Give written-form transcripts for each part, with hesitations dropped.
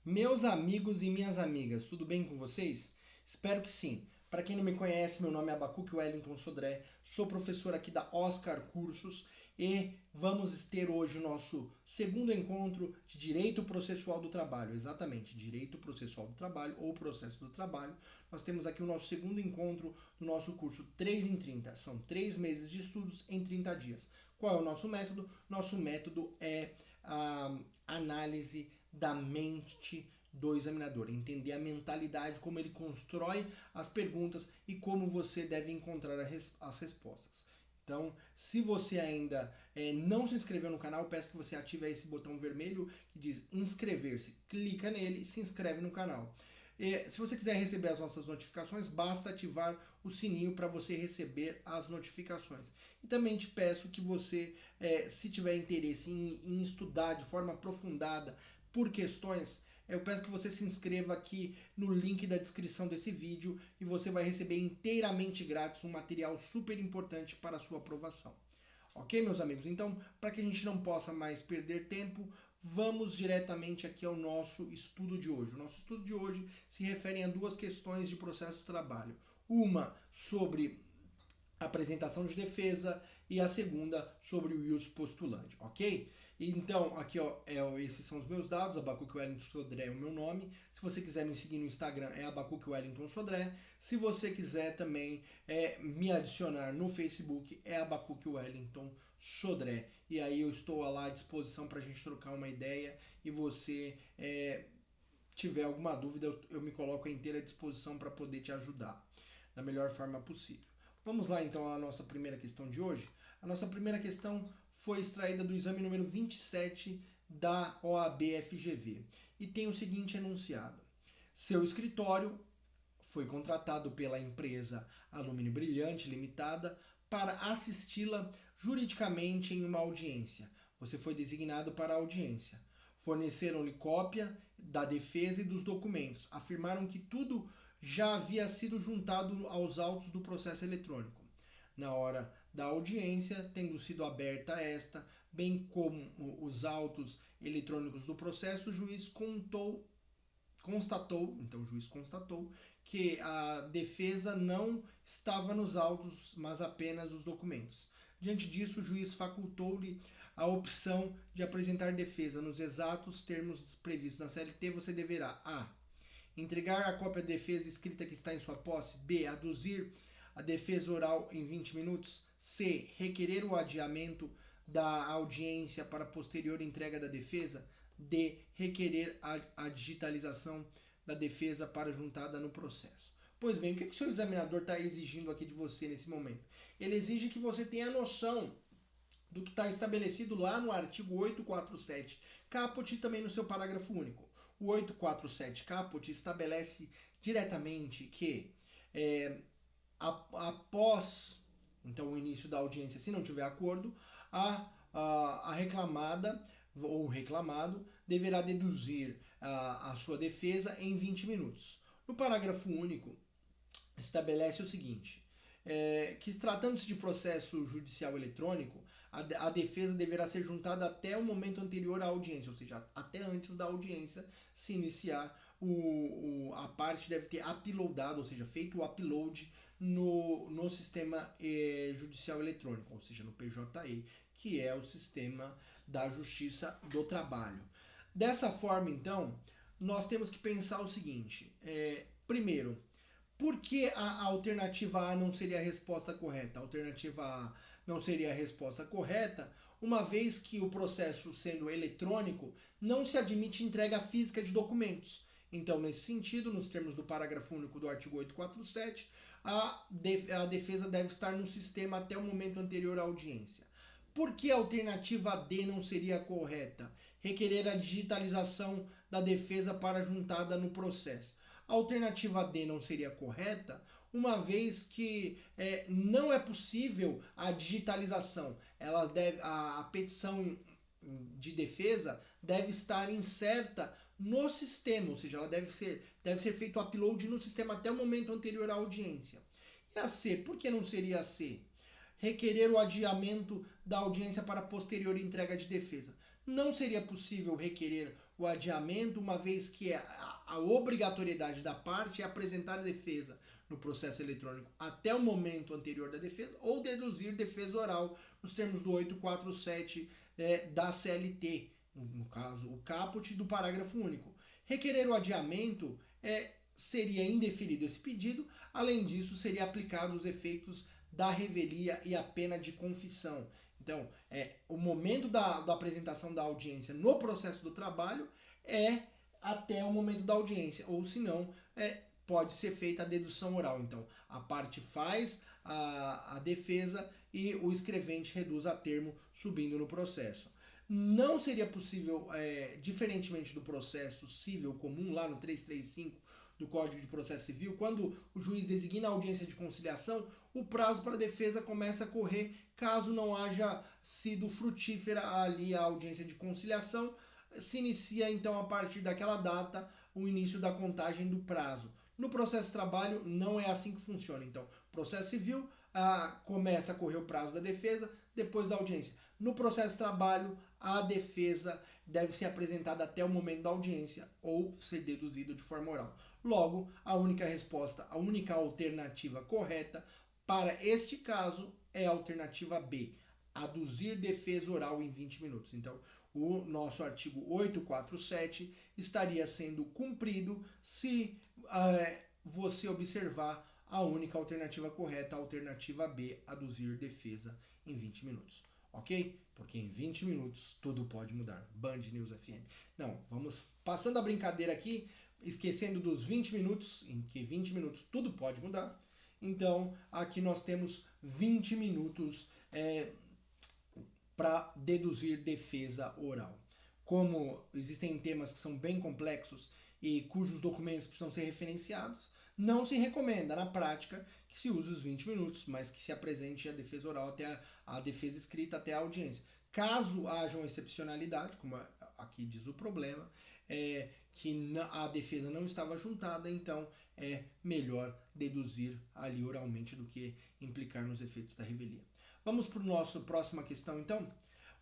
Meus amigos e minhas amigas, tudo bem com vocês? Espero que sim. Para quem não me conhece, meu nome é Abacuque Wellington Sodré, sou professor aqui da Oscar Cursos e vamos ter hoje o nosso segundo encontro de Direito Processual do Trabalho. Exatamente, Direito Processual do Trabalho ou Processo do Trabalho. Nós temos aqui o nosso segundo encontro do nosso curso 3 em 30. São 3 meses de estudos em 30 dias. Qual é o nosso método? Nosso método é a análise da mente do examinador, entender a mentalidade, como ele constrói as perguntas e como você deve encontrar as respostas. Então, se você ainda não se inscreveu no canal, peço que você ative esse botão vermelho que diz inscrever-se. Clica nele e se inscreve no canal. Se você quiser receber as nossas notificações, basta ativar o sininho para você receber as notificações. E também te peço que você, se tiver interesse em estudar de forma aprofundada por questões, eu peço que você se inscreva aqui no link da descrição desse vídeo e você vai receber inteiramente grátis um material super importante para a sua aprovação. Ok, meus amigos? Então, para que a gente não possa mais perder tempo, vamos diretamente aqui ao nosso estudo de hoje. O nosso estudo de hoje se refere a duas questões de processo de trabalho. Uma sobre apresentação de defesa e a segunda sobre o ius postulante, ok? Então, aqui ó, esses são os meus dados, Abacuque Wellington Sodré é o meu nome. Se você quiser me seguir no Instagram, é Abacuque Wellington Sodré. Se você quiser também me adicionar no Facebook, é Abacuque Wellington Sodré. E aí eu estou lá à disposição para a gente trocar uma ideia e você tiver alguma dúvida, eu me coloco à inteira disposição para poder te ajudar da melhor forma possível. Vamos lá então à nossa primeira questão de hoje. A nossa primeira questão foi extraída do exame número 27 da OAB FGV e tem o seguinte enunciado: seu escritório foi contratado pela empresa Alumínio Brilhante Limitada para assisti-la juridicamente em uma audiência. Você foi designado para a audiência. Forneceram-lhe cópia da defesa e dos documentos. Afirmaram que tudo já havia sido juntado aos autos do processo eletrônico. Na hora da audiência, tendo sido aberta esta, bem como os autos eletrônicos do processo, o juiz constatou que a defesa não estava nos autos, mas apenas os documentos. Diante disso, o juiz facultou-lhe a opção de apresentar defesa nos exatos termos previstos na CLT. Você deverá: a. entregar a cópia de defesa escrita que está em sua posse. B. aduzir a defesa oral em 20 minutos. C. requerer o adiamento da audiência para posterior entrega da defesa. D. requerer a digitalização da defesa para juntada no processo. Pois bem, o que o seu examinador está exigindo aqui de você nesse momento? Ele exige que você tenha noção do que está estabelecido lá no artigo 847 caput, também no seu parágrafo único. O 847 caput estabelece diretamente que após então o início da audiência, se não tiver acordo, a reclamada ou reclamado deverá deduzir a sua defesa em 20 minutos. No parágrafo único, estabelece o seguinte: que tratando-se de processo judicial eletrônico, a defesa deverá ser juntada até o momento anterior à audiência, ou seja, até antes da audiência se iniciar, a parte deve ter uploadado, ou seja, feito o upload no sistema judicial eletrônico, ou seja, no PJE, que é o sistema da Justiça do Trabalho. Dessa forma, então, nós temos que pensar o seguinte: primeiro, por que a alternativa A não seria a resposta correta? A alternativa A não seria a resposta correta, uma vez que o processo sendo eletrônico não se admite entrega física de documentos. Então, nesse sentido, nos termos do parágrafo único do artigo 847, a defesa deve estar no sistema até o momento anterior à audiência. Por que a alternativa D não seria correta? Requerer a digitalização da defesa para juntada no processo. A alternativa D não seria correta, uma vez que não é possível a digitalização. A petição de defesa deve estar inserta no sistema, ou seja, ela deve ser feito o upload no sistema até o momento anterior à audiência. E a C, por que não seria a C? Requerer o adiamento da audiência para posterior entrega de defesa. não seria possível requerer o adiamento, uma vez que a obrigatoriedade da parte é apresentar a defesa no processo eletrônico até o momento anterior da defesa ou deduzir defesa oral nos termos do 847 da CLT, no caso o caput do parágrafo único. Requerer o adiamento seria indeferido esse pedido, além disso seria aplicado os efeitos da revelia e a pena de confissão. Então, o momento da apresentação da audiência no processo do trabalho é até o momento da audiência, ou se não, pode ser feita a dedução oral. Então, a parte faz a defesa e o escrevente reduz a termo subindo no processo. Não seria possível, diferentemente do processo civil comum, lá no 335 do Código de Processo Civil, quando o juiz designa a audiência de conciliação, o prazo para a defesa começa a correr caso não haja sido frutífera ali a audiência de conciliação. Se inicia então a partir daquela data o início da contagem do prazo. No processo de trabalho não é assim que funciona. Então, processo civil começa a correr o prazo da defesa depois da audiência. No processo de trabalho, a defesa deve ser apresentada até o momento da audiência ou ser deduzida de forma oral. Logo, a única resposta, a única alternativa correta para este caso é a alternativa B, aduzir defesa oral em 20 minutos. Então, o nosso artigo 847 estaria sendo cumprido se você observar a única alternativa correta, a alternativa B, aduzir defesa em 20 minutos. Ok? Porque em 20 minutos tudo pode mudar. Band News FM. Não, vamos passando a brincadeira aqui, esquecendo dos 20 minutos, em que 20 minutos tudo pode mudar. Então, aqui nós temos 20 minutos para deduzir defesa oral. Como existem temas que são bem complexos e cujos documentos precisam ser referenciados, não se recomenda na prática que se use os 20 minutos, mas que se apresente a defesa oral até a defesa escrita até a audiência. Caso haja uma excepcionalidade, como aqui diz o problema, que a defesa não estava juntada, então é melhor deduzir ali oralmente do que implicar nos efeitos da revelia. Vamos para a nossa próxima questão, então?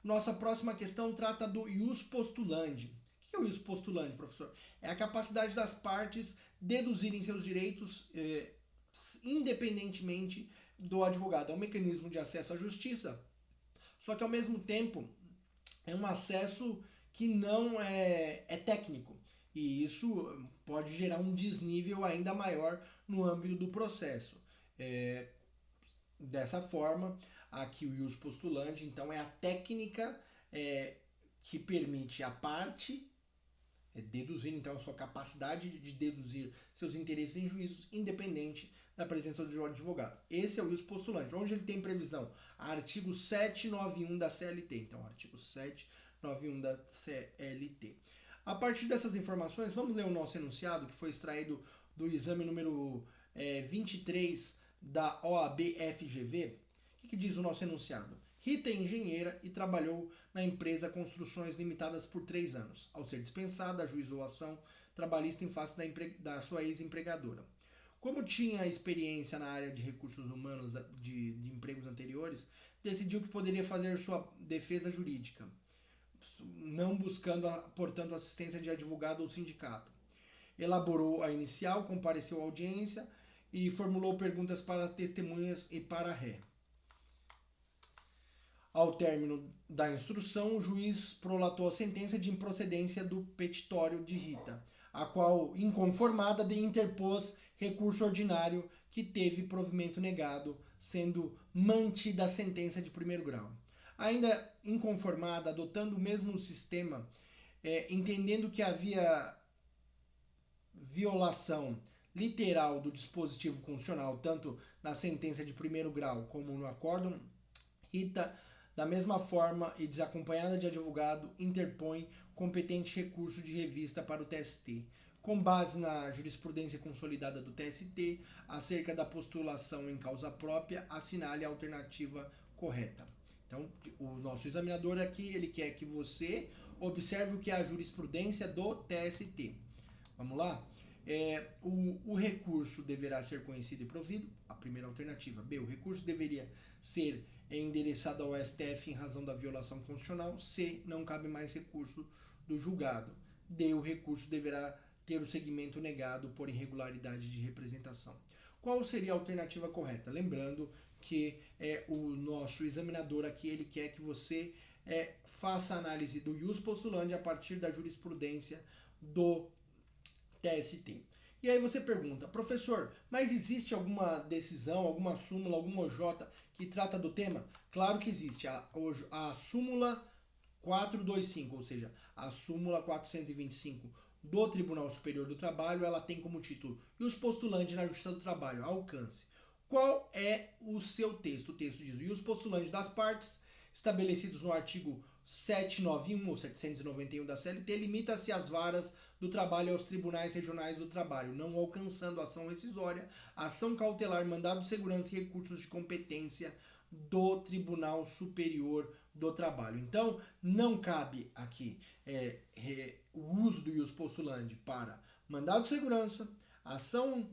Nossa próxima questão trata do ius postulandi. O que é o ius postulandi, professor? É a capacidade das partes deduzirem seus direitos independentemente do advogado. É um mecanismo de acesso à justiça, só que ao mesmo tempo é um acesso que não é técnico. E isso pode gerar um desnível ainda maior no âmbito do processo. Dessa forma, aqui o ius postulandi, então, é a técnica que permite a parte deduzir, então, a sua capacidade de deduzir seus interesses em juízos, independente da presença do advogado. Esse é o ius postulandi, onde ele tem previsão. Artigo 791 da CLT. Então, artigo 791 da CLT. A partir dessas informações, vamos ler o nosso enunciado, que foi extraído do exame número 23 da OAB-FGV. O que diz o nosso enunciado? Rita é engenheira e trabalhou na empresa Construções Limitadas por 3 anos. Ao ser dispensada, ajuizou a ação trabalhista em face da sua ex-empregadora. Como tinha experiência na área de recursos humanos de empregos anteriores, decidiu que poderia fazer sua defesa jurídica, não buscando, portanto, assistência de advogado ou sindicato. Elaborou a inicial, compareceu à audiência e formulou perguntas para as testemunhas e para a ré. Ao término da instrução, o juiz prolatou a sentença de improcedência do petitório de Rita, a qual, inconformada, interpôs recurso ordinário que teve provimento negado, sendo mantida a sentença de primeiro grau. Ainda inconformada, adotando o mesmo sistema, entendendo que havia violação literal do dispositivo constitucional, tanto na sentença de primeiro grau como no acórdão, Rita, da mesma forma e desacompanhada de advogado, interpõe competente recurso de revista para o TST, com base na jurisprudência consolidada do TST, acerca da postulação em causa própria, assinale a alternativa correta. Então, o nosso examinador aqui, ele quer que você observe o que é a jurisprudência do TST. Vamos lá? O recurso deverá ser conhecido e provido, a primeira alternativa. B, o recurso deveria ser endereçado ao STF em razão da violação constitucional. C, não cabe mais recurso do julgado. D, o recurso deverá ter o segmento negado por irregularidade de representação. Qual seria a alternativa correta? Lembrando que o nosso examinador aqui, ele quer que você faça a análise do ius postulandi a partir da jurisprudência do TST. E aí você pergunta, professor, mas existe alguma decisão, alguma súmula, alguma OJ que trata do tema? Claro que existe. A súmula 425, ou seja, a súmula 425 do Tribunal Superior do Trabalho, ela tem como título ius postulandi na Justiça do Trabalho, alcance. Qual é o seu texto? O texto diz: o ius postulandi das partes, estabelecidos no artigo 791 ou 791 da CLT, limita-se às varas do trabalho aos tribunais regionais do trabalho, não alcançando ação rescisória, ação cautelar, mandado de segurança e recursos de competência do Tribunal Superior do Trabalho. Então, não cabe aqui o uso do ius postulandi para mandado de segurança, ação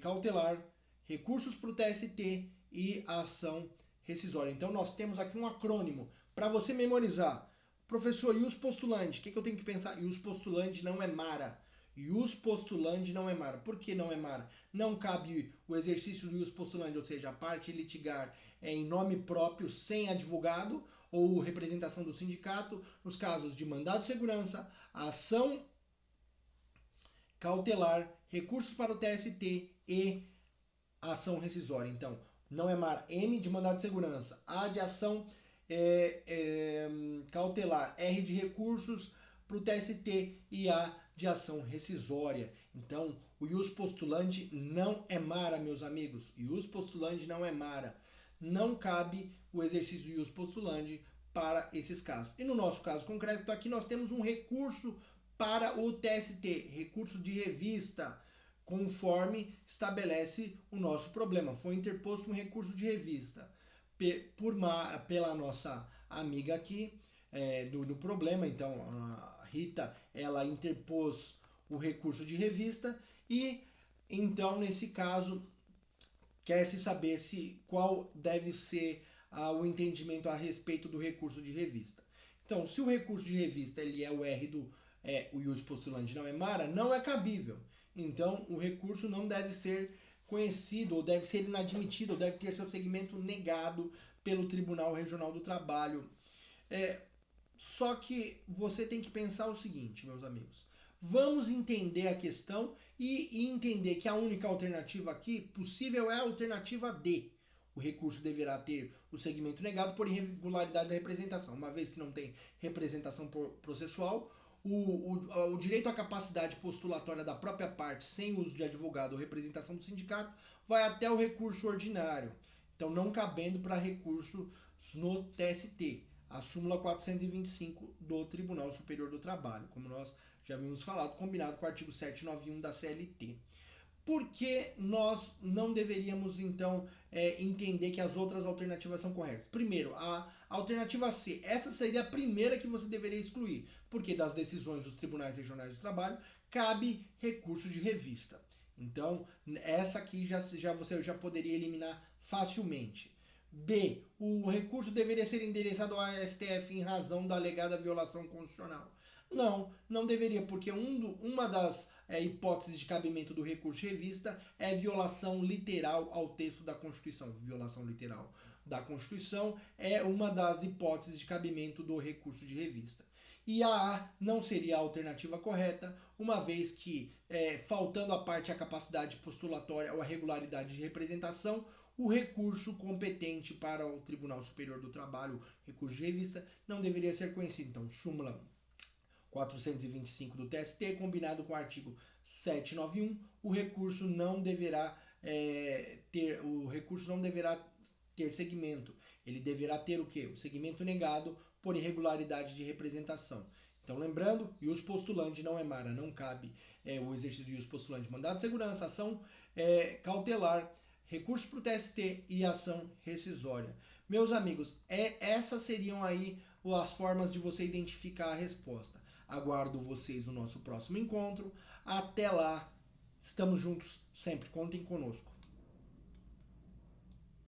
cautelar, recursos para o TST e ação rescisória. Então, nós temos aqui um acrônimo para você memorizar. Professor, ius postulandi, o que eu tenho que pensar? Ius postulandi não é mara. Ius postulandi não é mara. Por que não é mara? Não cabe o exercício do ius postulandi, ou seja, a parte litigar em nome próprio, sem advogado ou representação do sindicato, nos casos de mandado de segurança, ação cautelar, recursos para o TST e ação rescisória. Então, não é mara. M de mandado de segurança, A de ação cautelar, R de recursos para o TST e A de ação rescisória. Então, o ius postulandi não é mara, meus amigos. Ius postulandi não é mara. Não cabe o exercício do ius postulandi para esses casos. E no nosso caso concreto, aqui nós temos um recurso para o TST, recurso de revista, conforme estabelece o nosso problema. Foi interposto um recurso de revista pela nossa amiga aqui do problema. Então, a Rita, ela interpôs o recurso de revista e, então, nesse caso, quer-se saber qual deve ser o entendimento a respeito do recurso de revista. Então, se o recurso de revista ele é o R do o ius postulandi não é mara, não é cabível. Então, o recurso não deve ser conhecido, ou deve ser inadmitido, ou deve ter seu segmento negado pelo Tribunal Regional do Trabalho. Só que você tem que pensar o seguinte, meus amigos. Vamos entender a questão e entender que a única alternativa aqui possível é a alternativa D. O recurso deverá ter o segmento negado por irregularidade da representação. Uma vez que não tem representação processual, o direito à capacidade postulatória da própria parte sem uso de advogado ou representação do sindicato vai até o recurso ordinário. Então, não cabendo para recurso no TST, a súmula 425 do Tribunal Superior do Trabalho, como nós já havíamos falado, combinado com o artigo 791 da CLT. Por que nós não deveríamos, então, entender que as outras alternativas são corretas? Primeiro, a alternativa C, essa seria a primeira que você deveria excluir, porque das decisões dos tribunais regionais do trabalho cabe recurso de revista. Então, essa aqui você já poderia eliminar facilmente. B, o recurso deveria ser endereçado ao STF em razão da alegada violação constitucional. Não deveria, porque uma das hipóteses de cabimento do recurso de revista é violação literal ao texto da Constituição. Violação literal da Constituição é uma das hipóteses de cabimento do recurso de revista. E a não seria a alternativa correta, uma vez que, faltando a parte a capacidade postulatória ou a regularidade de representação, o recurso competente para o Tribunal Superior do Trabalho, recurso de revista, não deveria ser conhecido. Então, súmula 425 do TST, combinado com o artigo 791, o recurso não deverá ter segmento. Ele deverá ter o quê? O segmento negado por irregularidade de representação. Então, lembrando, ius postulandi não é mara, não cabe o exercício do ius postulandi, mandado de segurança, ação cautelar, recurso para o TST e ação rescisória. Meus amigos, essas seriam aí as formas de você identificar a resposta. Aguardo vocês no nosso próximo encontro. Até lá, estamos juntos sempre, contem conosco.